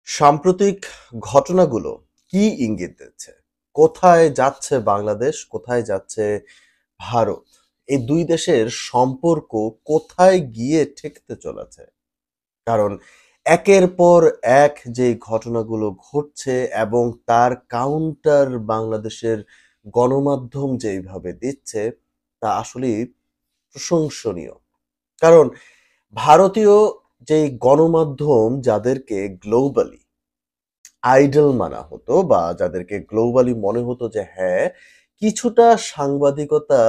সাম্প্রতিক ঘটনাগুলো কি ইঙ্গিত দিচ্ছে? কোথায় যাচ্ছে বাংলাদেশ, কোথায় যাচ্ছে ভারত? এই ২ দেশের সম্পর্ক কোথায় গিয়ে ঠেকতে চলেছে? কারণ একের পর এক যে ঘটনাগুলো ঘটছে এবং তার কাউন্টার বাংলাদেশের গণমাধ্যম যেইভাবে দিচ্ছে, তা আসলেই প্রশংসনীয়। কারণ ভারতীয় যেই গণমাধ্যম যাদেরকে গ্লোবালি আইডল মানা হতো বা যাদেরকে গ্লোবালি মনে হতো যে হ্যাঁ, কিছুটা সাংবাদিকতা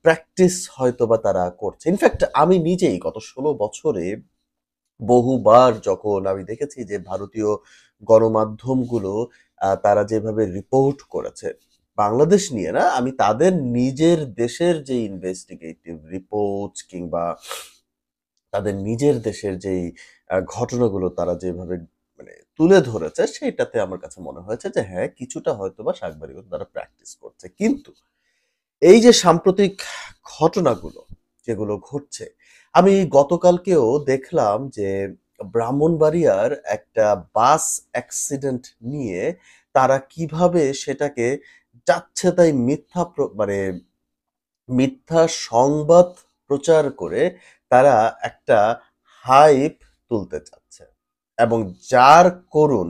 প্র্যাকটিস হয়তোবা তারা করছে। ইনফেক্ট আমি নিজেই গত ১৬ বছরে বহুবার যখন আমি দেখেছি যে ভারতীয় গণমাধ্যমগুলো তারা যেভাবে রিপোর্ট করেছে, বাংলাদেশ নিয়ে না, আমি তাদের নিজের দেশের যে ইনভেস্টিগেটিভ রিপোর্টস কিংবা তাদের নিজের দেশের যেই ঘটনাগুলো তারা যেভাবে মানে তুলে ধরেছে, সেইটাতে আমার কাছে মনে হয়েছে যে হ্যাঁ, কিছুটা হয়তোবা সাংবাদিকতা তারা প্র্যাকটিস করছে। কিন্তু এই যে সাম্প্রতিক ঘটনাগুলো যেগুলো ঘটছে, আমি গতকালকেও দেখলাম যে ব্রাহ্মণবাড়িয়ার একটা বাস অ্যাক্সিডেন্ট নিয়ে তারা কিভাবে সেটাকে যাচ্ছে তাই মিথ্যা সংবাদ প্রচার করে তারা একটা হাইপ তুলতে চাচ্ছে। এবং যার করুণ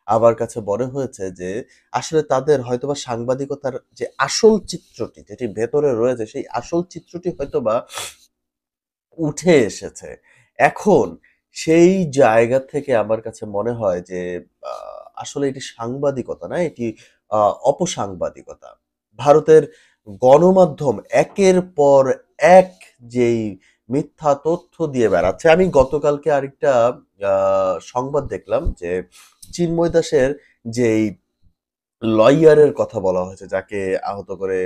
আমার কাছে মনে হয়েছে যে আসলে তাদের হয়তোবা সাংবাদিকতার যে আসল চিত্রটি যেটি ভেতরে রয়েছে সেই আসল চিত্রটি হয়তোবা উঠে এসেছে। এখন সেই জায়গা থেকে আমার কাছে মনে হয় যে আসলে এটি সাংবাদিকতা না, এটি অপসাংবাদিকতা। ভারতের গণমাধ্যম একের পর এক যেই মিথ্যা তথ্য দিয়ে বেড়াচ্ছে। আমি গতকালকে আরেকটা সংবাদ দেখলাম যে চিন্ময় দাসের যেই লয়ারের কথা বলা হয়েছে, যাকে আহত করে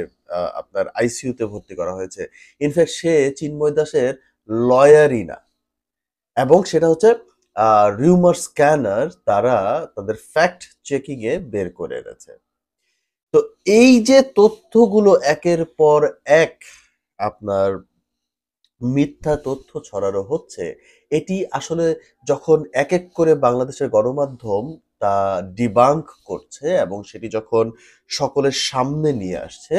আপনার আইসিইউতে ভর্তি করা হয়েছে। ইনফেক্ট সে চিন্ময় দাসের লয়ারই না। এবং সেটা হচ্ছে রিউমার স্ক্যানার তারা তাদের ফ্যাক্ট চেকিং এ বের করে এনেছে। তো এই যে তথ্যগুলো একের পর এক আপনার মিথ্যা তথ্য ছড়ানো হচ্ছে, এটি আসলে যখন এক করে বাংলাদেশের গণমাধ্যম তা ডিবাঙ্ক করছে এবং সেটি যখন সকলের সামনে নিয়ে আসছে,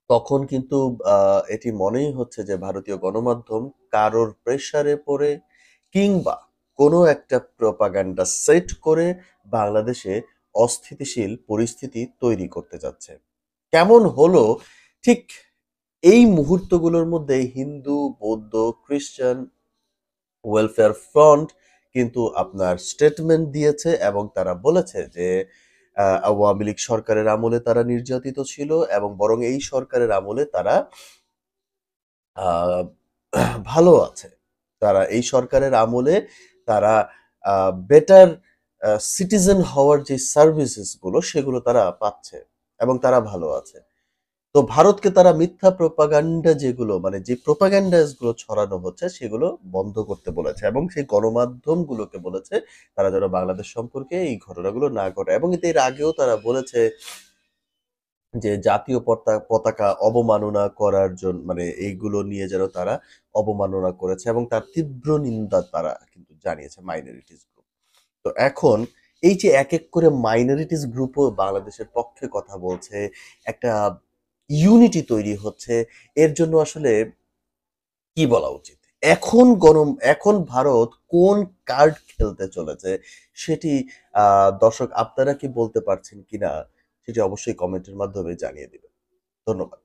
তখন কিন্তু এটি মনেই হচ্ছে যে ভারতীয় গণমাধ্যম কারোর প্রেশারে পড়ে কিংবা কোনো একটা প্রপাগান্ডা সেট করে বাংলাদেশে অস্থিতিশীল পরিস্থিতি তৈরি করতে যাচ্ছে। কেমন হলো ঠিক এই মুহূর্তগুলোর মধ্যে হিন্দু, বৌদ্ধ, খ্রিস্টান ওয়েলফেয়ার ফ্রন্ট কিন্তু আপনার স্টেটমেন্ট দিয়েছে এবং তারা বলেছে যে আওয়ামী লীগ সরকারের আমলে তারা নির্যাতিত ছিল এবং বরং এই সরকারের আমলে তারা আহ, ভালো আছে। তারা এই সরকারের আমলে তারা বেটার সিটিজেন হওয়ার যে সার্ভিসেস গুলো সেগুলো তারা পাচ্ছে এবং তারা ভালো আছে। তো ভারতকে তারা মিথ্যা প্রোপাগান্ডা যেগুলো মানে যে প্রোপাগান্ডাস গুলো ছড়ানো হচ্ছে সেগুলো বন্ধ করতে বলেছে এবং সেই গণমাধ্যমগুলোকে বলেছে তারা যেন বাংলাদেশ সম্পর্কে এই ঘটনাগুলো না ঘটে এবং এর আগেও তারা বলেছে যে জাতীয় পতাকা অবমাননা করার জন্য মানে এইগুলো নিয়ে যেন তারা অবমাননা করেছে এবং তার তীব্র নিন্দা তারা কিন্তু জানিয়েছে মাইনরিটিস গ্রুপ। তো এখন এই যে এক করে মাইনরিটিস গ্রুপও বাংলাদেশের পক্ষে কথা বলছে, একটা ইউনিটি তৈরি হচ্ছে, এর জন্য আসলে কি বলা উচিত? এখন ভারত কোন কার্ড খেলতে চলেছে সেটি দর্শক আপনারা কি বলতে পারছেন কিনা সেটি অবশ্যই কমেন্টের মাধ্যমে জানিয়ে দিবেন। ধন্যবাদ।